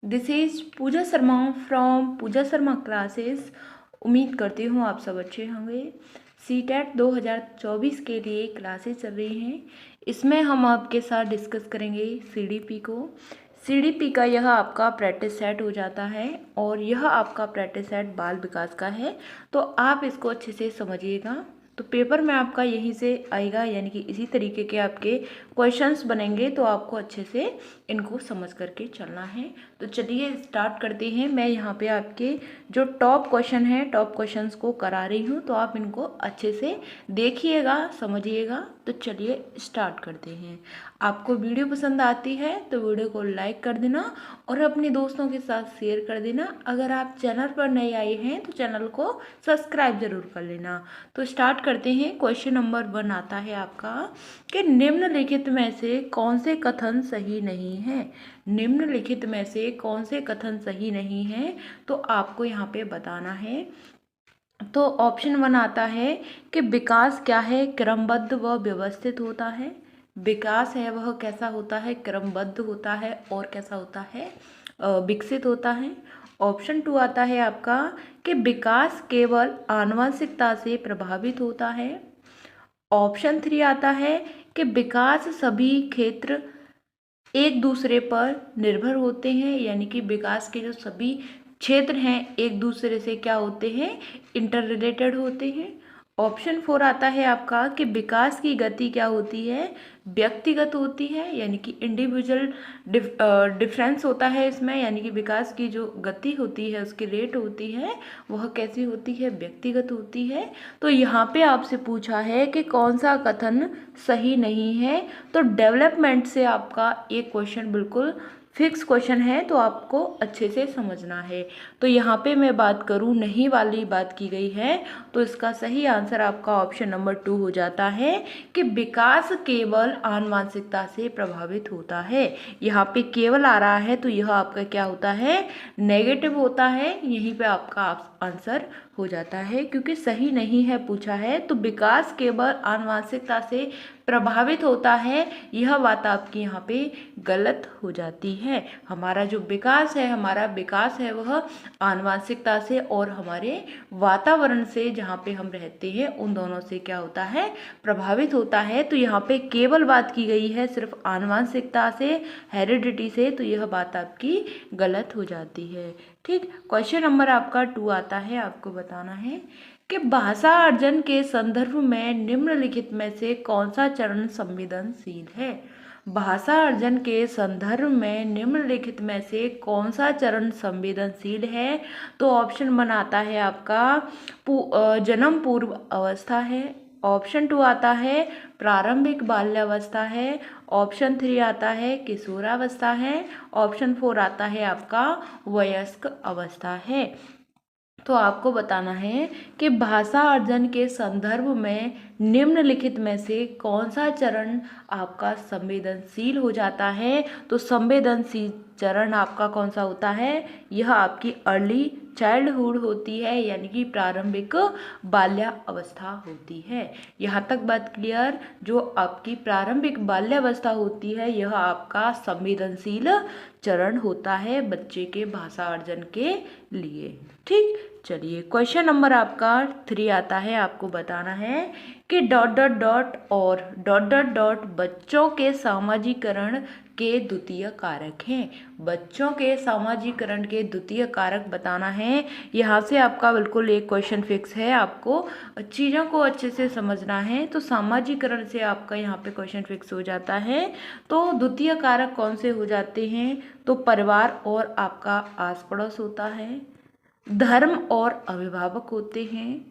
This is Pooja Sharma from Pooja Sharma classes. उम्मीद करती हूँ आप सब अच्छे होंगे। सीटेट 2024 के लिए क्लासेस चल रही हैं। इसमें हम आपके साथ डिस्कस करेंगे सीडीपी को। सीडीपी का यह आपका प्रैक्टिस सेट हो जाता है और यह आपका प्रैक्टिस सेट बाल विकास का है, तो आप इसको अच्छे से समझिएगा। तो पेपर में आपका यहीं से आएगा, यानी कि इसी तरीके के आपके क्वेश्चंस बनेंगे, तो आपको अच्छे से इनको समझ करके चलना है। तो चलिए स्टार्ट करते हैं। मैं यहाँ पे आपके जो टॉप क्वेश्चन है, टॉप क्वेश्चंस को करा रही हूँ, तो आप इनको अच्छे से देखिएगा, समझिएगा। तो चलिए स्टार्ट करते हैं। आपको वीडियो पसंद आती है तो वीडियो को लाइक कर देना और अपने दोस्तों के साथ शेयर कर देना। अगर आप चैनल पर नए आए हैं तो चैनल को सब्सक्राइब जरूर कर लेना। तो स्टार्ट करते हैं। क्वेश्चन नंबर 1 आता है आपका कि निम्नलिखित में से कौन से कथन सही नहीं है। निम्नलिखित में से कौन से कथन सही नहीं है, तो आपको यहाँ पे बताना है। तो ऑप्शन 1 आता है कि विकास क्या है, क्रमबद्ध व व्यवस्थित होता है। विकास है वह कैसा होता है, क्रमबद्ध होता है और कैसा होता है, विकसित होता है। ऑप्शन 2 आता है आपका कि विकास केवल आनुवंशिकता से प्रभावित होता है। ऑप्शन 3 आता है कि विकास सभी क्षेत्र एक दूसरे पर निर्भर होते हैं, यानी कि विकास के जो सभी क्षेत्र हैं एक दूसरे से क्या होते हैं, इंटर रिलेटेड होते हैं। ऑप्शन 4 आता है आपका कि विकास की गति क्या होती है, व्यक्तिगत होती है, यानी कि इंडिविजुअल डिफरेंस होता है इसमें, यानी कि विकास की जो गति होती है, उसकी रेट होती है, वह कैसी होती है, व्यक्तिगत होती है। तो यहाँ पे आपसे पूछा है कि कौन सा कथन सही नहीं है। तो डेवलपमेंट से आपका एक क्वेश्चन बिल्कुल फिक्स क्वेश्चन है, तो आपको अच्छे से समझना है। तो यहाँ पे मैं बात करूँ नहीं वाली बात की गई है, तो इसका सही आंसर आपका ऑप्शन नंबर 2 हो जाता है कि विकास केवल आनुवंशिकता से प्रभावित होता है। यहाँ पे केवल आ रहा है, तो यह आपका क्या होता है, नेगेटिव होता है। यहीं पे आपका आंसर हो जाता है, क्योंकि सही नहीं है पूछा है, तो विकास केवल आनुवंशिकता से प्रभावित होता है, यह बात आपकी यहाँ पे गलत हो जाती है। हमारा जो विकास है, हमारा विकास है वह आनुवंशिकता से और हमारे वातावरण से, जहाँ पे हम रहते हैं, उन दोनों से क्या होता है, प्रभावित होता है। तो यहाँ पे केवल बात की गई है सिर्फ आनुवंशिकता से, हेरिडिटी से, तो यह बात आपकी गलत हो जाती है। ठीक, क्वेश्चन नंबर आपका 2 आता है। आपको बताना है कि भाषा अर्जन के संदर्भ में निम्नलिखित में से कौन सा चरण संवेदनशील है। भाषा अर्जन के संदर्भ में निम्नलिखित में से कौन सा चरण संवेदनशील है। तो ऑप्शन बनाता है आपका जन्म पूर्व अवस्था है। ऑप्शन 2 आता है प्रारंभिक बाल्यावस्था है। ऑप्शन 3 आता है किशोरावस्था है। ऑप्शन 4 आता है आपका वयस्क अवस्था है। तो आपको बताना है कि भाषा अर्जन के संदर्भ में निम्नलिखित में से कौन सा चरण आपका संवेदनशील हो जाता है। तो संवेदनशील चरण आपका कौन सा होता है, यह आपकी अर्ली चाइल्डहुड होती है, यानी कि प्रारंभिक बाल्यावस्था होती है। यहाँ तक बात क्लियर। जो आपकी प्रारंभिक बाल्यावस्था होती है, यह आपका संवेदनशील चरण होता है बच्चे के भाषा अर्जन के लिए। ठीक, चलिए क्वेश्चन नंबर आपका 3 आता है। आपको बताना है कि डॉट डॉट डॉट और डॉट डॉट डॉट बच्चों के सामाजिकरण के द्वितीय कारक हैं। बच्चों के सामाजिकरण के द्वितीय कारक बताना है। यहाँ से आपका बिल्कुल एक क्वेश्चन फिक्स है, आपको चीज़ों को अच्छे से समझना है। तो सामाजिकरण से आपका यहाँ पे क्वेश्चन फिक्स हो जाता है। तो द्वितीय कारक कौन से हो जाते हैं, तो परिवार और आपका आस पड़ोस होता है, धर्म और अभिभावक होते हैं,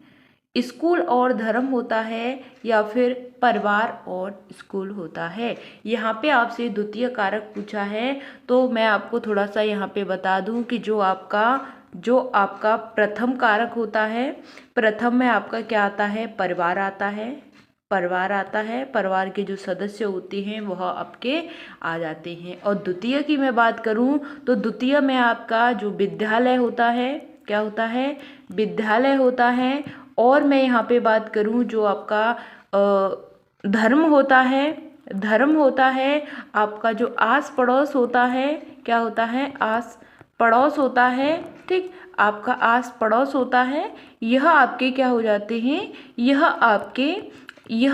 स्कूल और धर्म होता है, या फिर परिवार और स्कूल होता है। यहाँ पे आपसे द्वितीय कारक पूछा है, तो मैं आपको थोड़ा सा यहाँ पे बता दूं कि जो आपका प्रथम कारक होता है, प्रथम में आपका क्या आता है, परिवार आता है। परिवार आता है, परिवार के जो सदस्य होते हैं वह आपके आ जाते हैं। और द्वितीय की मैं बात करूं तो द्वितीय में आपका जो विद्यालय होता है, क्या होता है, विद्यालय होता है। और मैं यहाँ पे बात करूँ जो आपका धर्म होता है, धर्म होता है, आपका जो आस पड़ोस होता है, क्या होता है, आस पड़ोस होता है, ठीक, आपका आस पड़ोस होता है, यह आपके क्या हो जाते हैं, यह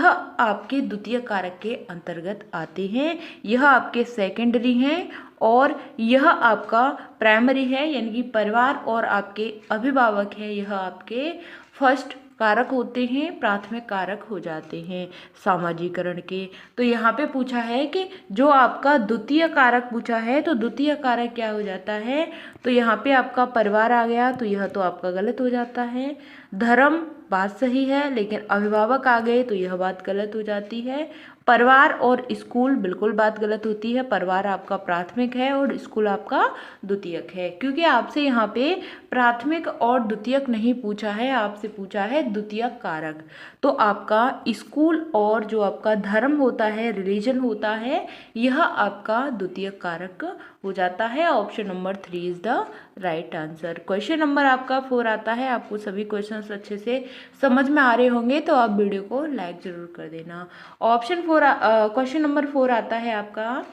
आपके द्वितीय कारक के अंतर्गत आते हैं, यह आपके सेकेंडरी हैं, और यह आपका प्राइमरी है, यानी कि परिवार और आपके अभिभावक है, यह आपके फर्स्ट कारक होते हैं, प्राथमिक कारक हो जाते हैं सामाजिकरण के। तो यहाँ पे पूछा है कि जो आपका द्वितीय कारक पूछा है, तो द्वितीय कारक क्या हो जाता है, तो यहाँ पे आपका परिवार आ गया, तो यह तो आपका गलत हो जाता है। धर्म बात सही है, लेकिन अभिभावक आ गए तो यह बात गलत हो जाती है। परिवार और स्कूल बिल्कुल बात गलत होती है, परिवार आपका प्राथमिक है और स्कूल आपका द्वितीयक है, क्योंकि आपसे यहाँ पे प्राथमिक और द्वितीयक नहीं पूछा है, आपसे पूछा है द्वितीयक कारक। तो आपका स्कूल और जो आपका धर्म होता है, रिलीजन होता है, यह आपका द्वितीयक कारक हो जाता है। Option number 3 is the right answer. Question number आपका 4 आता है, आपको सभी क्वेश्चंस अच्छे से समझ में आ रहे होंगे तो आप वीडियो को लाइक जरूर कर देना। क्वेश्चन नंबर 4 आता है आपका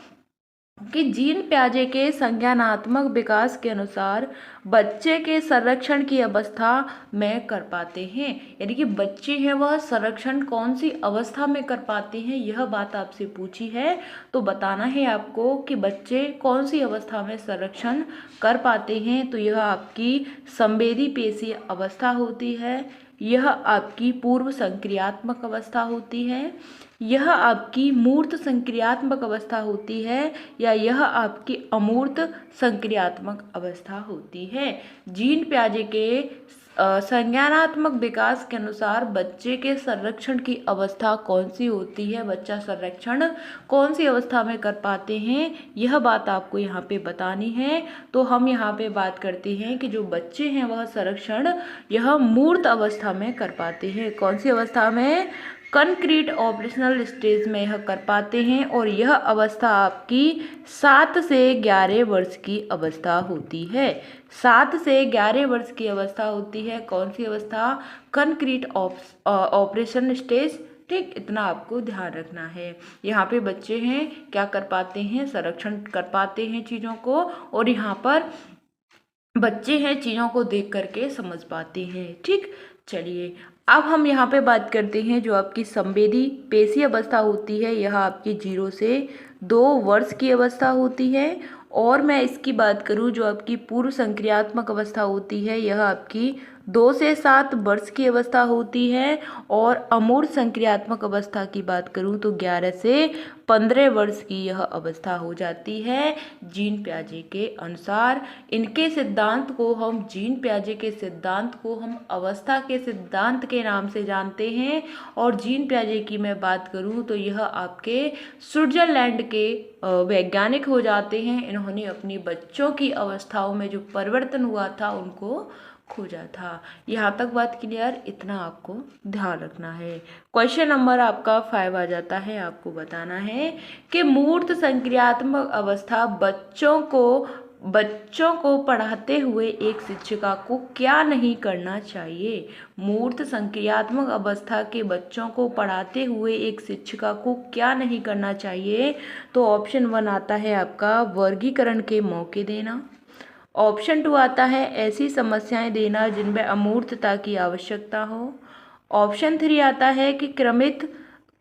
कि जीन प्याजे के संज्ञानात्मक विकास के अनुसार बच्चे के संरक्षण की अवस्था में कर पाते हैं, यानी कि बच्चे हैं वह संरक्षण कौन सी अवस्था में कर पाते हैं, यह बात आपसे पूछी है। तो बताना है आपको कि बच्चे कौन सी अवस्था में संरक्षण कर पाते हैं। तो यह आपकी संवेदी पेशीय अवस्था होती है, यह आपकी पूर्व संक्रियात्मक अवस्था होती है, यह आपकी मूर्त संक्रियात्मक अवस्था होती है, या यह आपकी अमूर्त संक्रियात्मक अवस्था होती है। जीन प्याजे के संज्ञानात्मक विकास के अनुसार बच्चे के संरक्षण की अवस्था कौन सी होती है, बच्चा संरक्षण कौन सी अवस्था में कर पाते हैं, यह बात आपको यहाँ पे बतानी है। तो हम यहाँ पे बात करते हैं कि जो बच्चे हैं वह संरक्षण यह मूर्त अवस्था में कर पाते हैं। कौन सी अवस्था में, कंक्रीट ऑपरेशनल स्टेज में यह कर पाते हैं, और यह अवस्था आपकी 7 से 11 वर्ष की अवस्था होती है। 7 से 11 वर्ष की अवस्था होती है। कौन सी अवस्था, कंक्रीट ऑपरेशन स्टेज, ठीक, इतना आपको ध्यान रखना है। यहाँ पे बच्चे हैं क्या कर पाते हैं, संरक्षण कर पाते हैं चीज़ों को, और यहाँ पर बच्चे हैं चीज़ों को देख करके समझ पाते हैं, ठीक। चलिए अब हम यहाँ पे बात करते हैं जो आपकी संवेदी पेशी अवस्था होती है, यह आपकी 0 से 2 वर्ष की अवस्था होती है। और मैं इसकी बात करूँ जो आपकी पूर्व संक्रियात्मक अवस्था होती है, यह आपकी 2 से 7 वर्ष की अवस्था होती है। और अमूर्त संक्रियात्मक अवस्था की बात करूं तो 11 से 15 वर्ष की यह अवस्था हो जाती है जीन प्याजे के अनुसार। इनके सिद्धांत को हम, जीन प्याजे के सिद्धांत को हम अवस्था के सिद्धांत के नाम से जानते हैं। और जीन प्याजे की मैं बात करूं तो यह आपके स्विट्जरलैंड के वैज्ञानिक हो जाते हैं। इन्होंने अपनी बच्चों की अवस्थाओं में जो परिवर्तन हुआ था उनको खोजा था। यहाँ तक बात क्लियर, इतना आपको ध्यान रखना है। क्वेश्चन नंबर आपका 5 आ जाता है, आपको बताना है कि मूर्त संक्रियात्मक अवस्था बच्चों को पढ़ाते हुए एक शिक्षिका को क्या नहीं करना चाहिए। मूर्त संक्रियात्मक अवस्था के बच्चों को पढ़ाते हुए एक शिक्षिका को क्या नहीं करना चाहिए। तो ऑप्शन 1 आता है आपका वर्गीकरण के मौके देना। ऑप्शन 2 आता है ऐसी समस्याएं देना जिनमें अमूर्तता की आवश्यकता हो। ऑप्शन 3 आता है कि क्रमित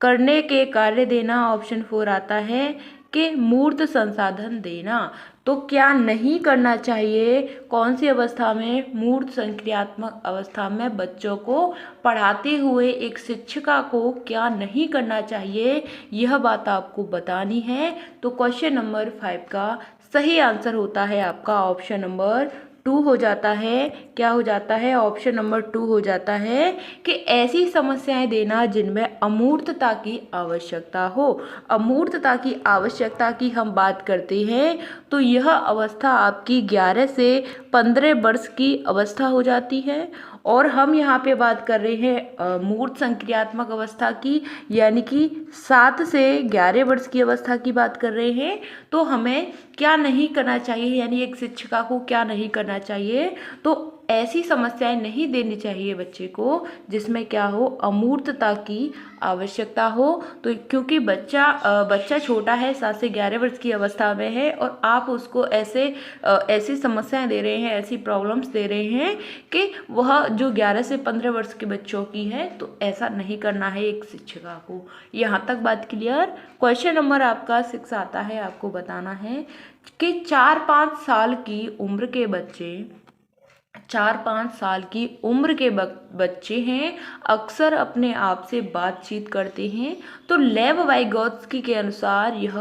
करने के कार्य देना। ऑप्शन 4 आता है कि मूर्त संसाधन देना। तो क्या नहीं करना चाहिए, कौन सी अवस्था में, मूर्त संक्रियात्मक अवस्था में बच्चों को पढ़ाते हुए एक शिक्षिका को क्या नहीं करना चाहिए, यह बात आपको बतानी है। तो क्वेश्चन नंबर 5 का सही आंसर होता है आपका ऑप्शन नंबर 2 हो जाता है। क्या हो जाता है, ऑप्शन नंबर 2 हो जाता है कि ऐसी समस्याएं देना जिनमें अमूर्तता की आवश्यकता हो। अमूर्तता की आवश्यकता की हम बात करते हैं तो यह अवस्था आपकी 11 से 15 वर्ष की अवस्था हो जाती है। और हम यहाँ पे बात कर रहे हैं मूर्त संक्रियात्मक अवस्था की, यानी कि 7 से 11 वर्ष की अवस्था की बात कर रहे हैं। तो हमें क्या नहीं करना चाहिए, यानी एक शिक्षिका को क्या नहीं करना चाहिए, तो ऐसी समस्याएं नहीं देनी चाहिए बच्चे को जिसमें क्या हो, अमूर्तता की आवश्यकता हो। तो क्योंकि बच्चा छोटा है, 7 से 11 वर्ष की अवस्था में है, और आप उसको ऐसी समस्याएं दे रहे हैं, ऐसी प्रॉब्लम्स दे रहे हैं कि वह जो 11 से 15 वर्ष के बच्चों की है, तो ऐसा नहीं करना है एक शिक्षिका को। यहाँ तक बात क्लियर। क्वेश्चन नंबर आपका 6 आता है, आपको बताना है कि 4-5 साल की उम्र के बच्चे 4-5 साल की उम्र के बच्चे हैं, अक्सर अपने आप से बातचीत करते हैं। तो लेव वाइगोत्स्की के अनुसार यह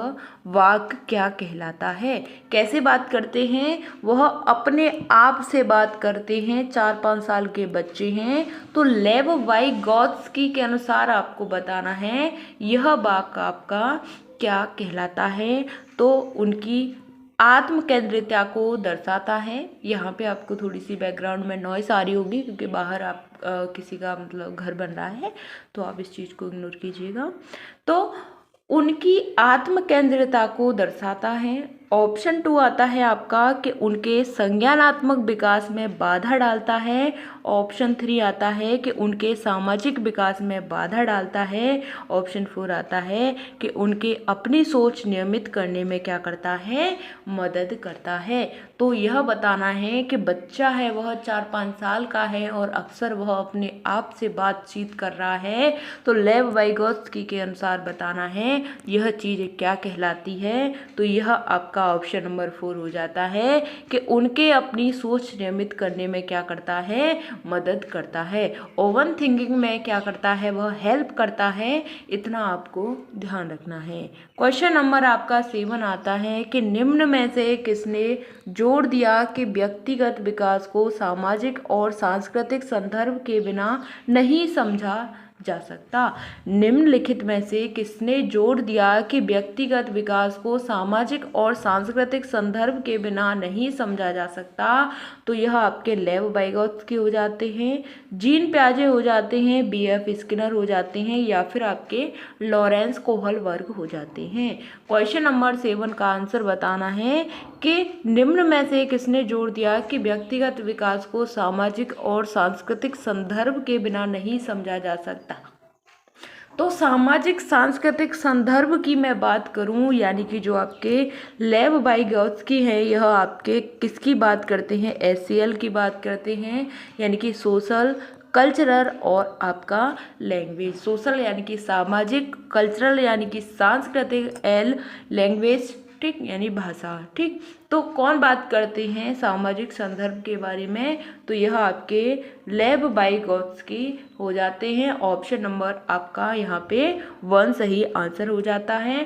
वाक्य क्या कहलाता है? कैसे बात करते हैं? वह अपने आप से बात करते हैं, 4-5 साल के बच्चे हैं। तो लेव वाइगोत्स्की के अनुसार आपको बताना है यह वाक्य आपका क्या कहलाता है। तो उनकी आत्म केंद्रितता को दर्शाता है। यहाँ पे आपको थोड़ी सी बैकग्राउंड में नॉइस आ रही होगी क्योंकि बाहर आप किसी का मतलब घर बन रहा है, तो आप इस चीज़ को इग्नोर कीजिएगा। तो उनकी आत्म केंद्रितता को दर्शाता है। ऑप्शन 2 आता है आपका कि उनके संज्ञानात्मक विकास में बाधा डालता है। ऑप्शन 3 आता है कि उनके सामाजिक विकास में बाधा डालता है। ऑप्शन 4 आता है कि उनके अपनी सोच नियमित करने में क्या करता है, मदद करता है। तो यह बताना है कि बच्चा है वह 4-5 साल का है और अक्सर वह अपने आप से बातचीत कर रहा है। तो लेव वाइगोत्स्की के अनुसार बताना है यह चीज़ क्या कहलाती है। तो यह आपका ऑप्शन नंबर 4 हो जाता है कि उनके अपनी सोच नियमित करने में क्या करता है, मदद करता है। ओवन थिंकिंग में क्या करता है, वह हेल्प करता है। इतना आपको ध्यान रखना है। क्वेश्चन नंबर आपका 7 आता है कि निम्न में से किसने जोड़ दिया कि व्यक्तिगत विकास को सामाजिक और सांस्कृतिक संदर्भ के बिना नहीं समझा जा सकता। निम्नलिखित में से किसने जोड़ दिया कि व्यक्तिगत विकास को सामाजिक और सांस्कृतिक संदर्भ के बिना नहीं समझा जा सकता? तो यह आपके लेव वाइगोत्स्की हो जाते हैं, जीन पियाजे हो जाते हैं, बीएफ स्किनर हो जाते हैं, या फिर आपके लॉरेंस कोहलबर्ग हो जाते हैं। क्वेश्चन नंबर 7 का आंसर बताना है कि निम्न में से किसने जोड़ दिया कि व्यक्तिगत विकास को सामाजिक और सांस्कृतिक संदर्भ के बिना नहीं समझा जा सकता। तो सामाजिक सांस्कृतिक संदर्भ की मैं बात करूं, यानी कि जो आपके लेव वाइगोत्स्की है, यह आपके किसकी बात करते हैं, एससीएल की बात करते हैं, यानी कि सोशल, कल्चरल और आपका लैंग्वेज। सोशल यानी कि सामाजिक, कल्चरल यानी कि सांस्कृतिक, एल लैंग्वेज, ठीक, यानी भाषा। ठीक, तो कौन बात करते हैं सामाजिक संदर्भ के बारे में? तो यह आपके लेव वाइगोत्स्की हो जाते हैं। ऑप्शन नंबर आपका यहाँ पे 1 सही आंसर हो जाता है।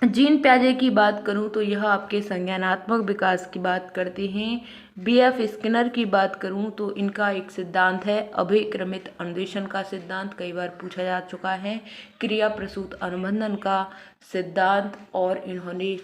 जीन पियाजे की बात करूं तो यह आपके संज्ञानात्मक विकास की बात करते हैं। बीएफ स्किनर की बात करूं तो इनका एक सिद्धांत है अभिक्रमित अन्वेषण का सिद्धांत, कई बार पूछा जा चुका है। क्रिया प्रसूत अनुबंधन का सिद्धांत, और इन्होंने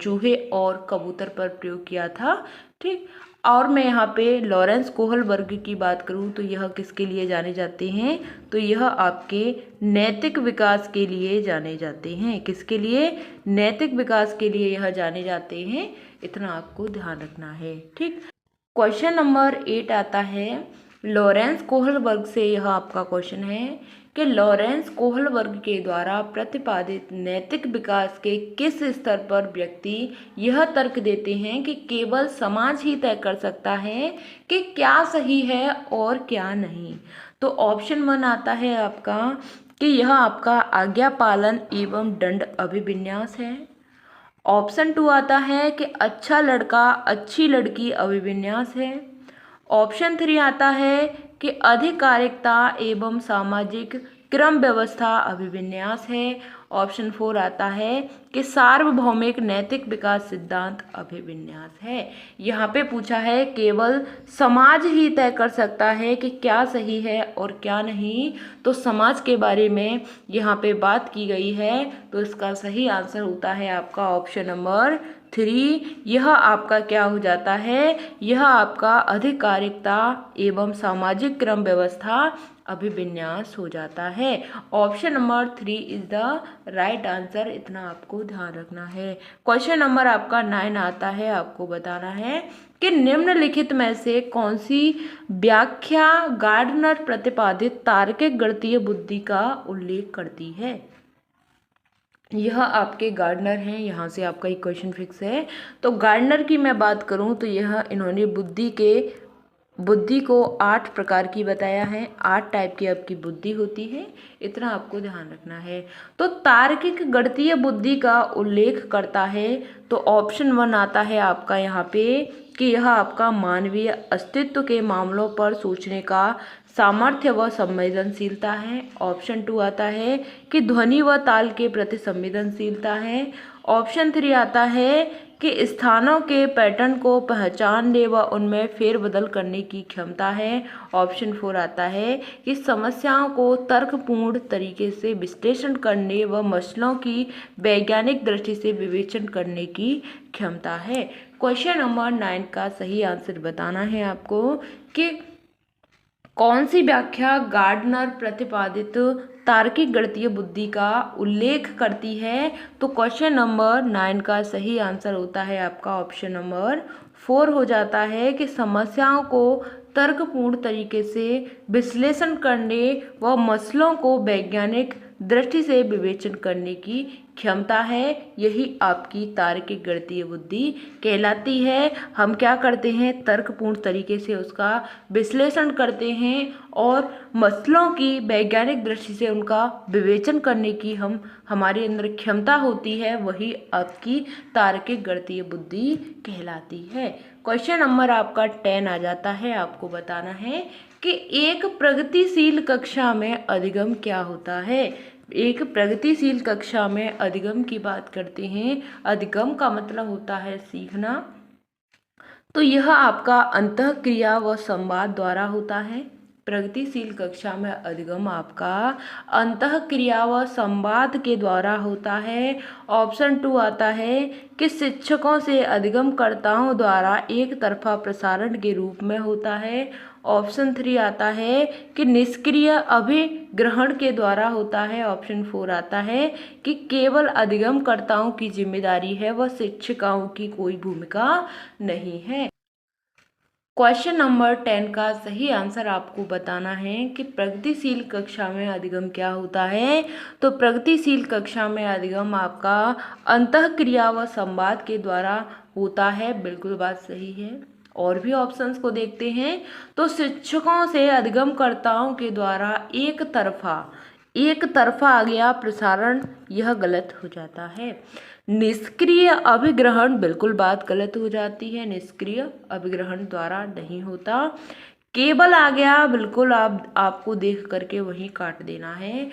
चूहे और कबूतर पर प्रयोग किया था। ठीक, और मैं यहाँ पे लॉरेंस कोहलबर्ग की बात करूँ तो यह किसके लिए जाने जाते हैं? तो यह आपके नैतिक विकास के लिए जाने जाते हैं। किसके लिए? नैतिक विकास के लिए यह जाने जाते हैं। इतना आपको ध्यान रखना है। ठीक, क्वेश्चन नंबर 8 आता है लॉरेंस कोहलबर्ग से। यह आपका क्वेश्चन है कि लॉरेंस कोहलबर्ग के द्वारा प्रतिपादित नैतिक विकास के किस स्तर पर व्यक्ति यह तर्क देते हैं कि केवल समाज ही तय कर सकता है कि क्या सही है और क्या नहीं? तो ऑप्शन 1 आता है आपका कि यह आपका आज्ञा पालन एवं दंड अभिविन्यास है। ऑप्शन 2 आता है कि अच्छा लड़का अच्छी लड़की अभिविन्यास है। ऑप्शन 3 आता है कि आधिकारिकता एवं सामाजिक क्रम व्यवस्था अभिविन्यास है। ऑप्शन 4 आता है कि सार्वभौमिक नैतिक विकास सिद्धांत अभिविन्यास है। यहाँ पे पूछा है केवल समाज ही तय कर सकता है कि क्या सही है और क्या नहीं, तो समाज के बारे में यहाँ पे बात की गई है। तो इसका सही आंसर होता है आपका ऑप्शन नंबर 3। यह आपका क्या हो जाता है? यह आपका आधिकारिकता एवं सामाजिक क्रम व्यवस्था अभिविन्यास हो जाता है। Option number 3 is the right answer, इतना आपको ध्यान रखना है। क्वेश्चन नंबर आपका 9 आता है, आपको बताना है कि निम्नलिखित में से कौन सी व्याख्या गार्डनर प्रतिपादित तार्किक गणितीय बुद्धि का उल्लेख करती है। यह आपके गार्डनर हैं, यहाँ से आपका एक क्वेश्चन फिक्स है। तो गार्डनर की मैं बात करूँ तो यह इन्होंने बुद्धि को 8 प्रकार की बताया है, 8 टाइप की आपकी बुद्धि होती है, इतना आपको ध्यान रखना है। तो तार्किक गणितीय बुद्धि का उल्लेख करता है तो ऑप्शन 1 आता है आपका यहाँ पे कि यह आपका मानवीय अस्तित्व के मामलों पर सोचने का सामर्थ्य व संवेदनशीलता है। ऑप्शन 2 आता है कि ध्वनि व ताल के प्रति संवेदनशीलता है। ऑप्शन 3 आता है कि स्थानों के पैटर्न को पहचानने व उनमें फेरबदल करने की क्षमता है। ऑप्शन 4 आता है कि समस्याओं को तर्कपूर्ण तरीके से विश्लेषण करने व मसलों की वैज्ञानिक दृष्टि से विवेचन करने की क्षमता है। क्वेश्चन नंबर 9 का सही आंसर बताना है आपको कि कौन सी व्याख्या गार्डनर प्रतिपादित तार्किक गणितीय बुद्धि का उल्लेख करती है। तो क्वेश्चन नंबर 9 का सही आंसर होता है आपका ऑप्शन नंबर 4 हो जाता है कि समस्याओं को तर्कपूर्ण तरीके से विश्लेषण करने व मसलों को वैज्ञानिक दृष्टि से विवेचन करने की क्षमता है, यही आपकी तार्किक गणितीय बुद्धि कहलाती है। हम क्या करते हैं, तर्कपूर्ण तरीके से उसका विश्लेषण करते हैं और मसलों की वैज्ञानिक दृष्टि से उनका विवेचन करने की हमारे अंदर क्षमता होती है, वही आपकी तार्किक गणितीय बुद्धि कहलाती है। क्वेश्चन नंबर आपका 10 आ जाता है, आपको बताना है कि एक प्रगतिशील कक्षा में अधिगम क्या होता है। एक प्रगतिशील कक्षा में अधिगम की बात करते हैं। अधिगम का मतलब होता है सीखना। तो यह आपका अंतःक्रिया व संवाद द्वारा होता है। प्रगतिशील कक्षा में अधिगम आपका अंतःक्रिया व संवाद के द्वारा होता है। ऑप्शन 2 आता है कि शिक्षकों से अधिगमकर्ताओं द्वारा एक तरफा प्रसारण के रूप में होता है। ऑप्शन 3 आता है कि निष्क्रिय अभिग्रहण के द्वारा होता है। ऑप्शन 4 आता है कि केवल अधिगमकर्ताओं की जिम्मेदारी है व शिक्षिकाओं की कोई भूमिका नहीं है। क्वेश्चन नंबर 10 का सही आंसर आपको बताना है कि प्रगतिशील कक्षा में अधिगम क्या होता है। तो प्रगतिशील कक्षा में अधिगम आपका अंतःक्रिया व संवाद के द्वारा होता है, बिल्कुल बात सही है। और भी ऑप्शंस को देखते हैं तो शिक्षकों से अधिगमकर्ताओं के द्वारा एक तरफा आ गया प्रसारण, यह गलत हो जाता है। निष्क्रिय अभिग्रहण, बिल्कुल बात गलत हो जाती है, निष्क्रिय अभिग्रहण द्वारा नहीं होता। केवल आ गया, बिल्कुल आपको देख करके वहीं काट देना है।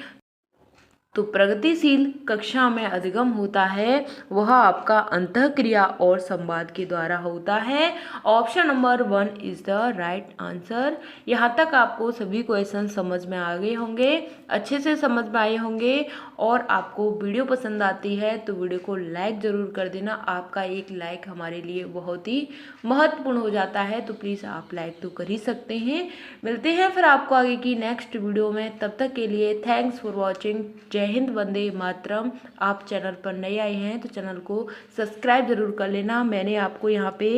तो प्रगतिशील कक्षा में अधिगम होता है वह आपका अंतःक्रिया और संवाद के द्वारा होता है। Option number 1 is the right answer. यहाँ तक आपको सभी क्वेश्चन समझ में आ गए होंगे, अच्छे से समझ में आए होंगे। और आपको वीडियो पसंद आती है तो वीडियो को लाइक ज़रूर कर देना। आपका एक लाइक हमारे लिए बहुत ही महत्वपूर्ण हो जाता है, तो प्लीज़ आप लाइक तो कर ही सकते हैं। मिलते हैं फिर आपको आगे की नेक्स्ट वीडियो में, तब तक के लिए थैंक्स फॉर वॉचिंग। जय हिंद, वंदे मातरम। आप चैनल पर नए आए हैं तो चैनल को सब्सक्राइब जरूर कर लेना। मैंने आपको यहाँ पे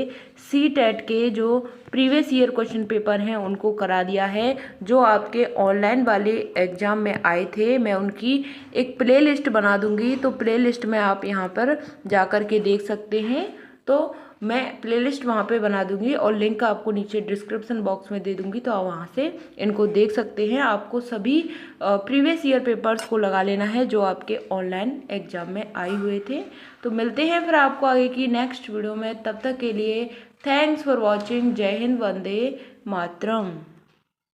CTET के जो प्रीवियस ईयर क्वेश्चन पेपर हैं उनको करा दिया है, जो आपके ऑनलाइन वाले एग्ज़ाम में आए थे। मैं उनकी एक प्लेलिस्ट बना दूंगी, तो प्लेलिस्ट में आप यहाँ पर जा कर के देख सकते हैं। तो मैं प्लेलिस्ट वहाँ पे बना दूंगी और लिंक आपको नीचे डिस्क्रिप्शन बॉक्स में दे दूंगी, तो आप वहाँ से इनको देख सकते हैं। आपको सभी प्रीवियस ईयर पेपर्स को लगा लेना है जो आपके ऑनलाइन एग्जाम में आए हुए थे। तो मिलते हैं फिर आपको आगे की नेक्स्ट वीडियो में, तब तक के लिए थैंक्स फॉर वॉचिंग। जय हिंद, वंदे मातरम।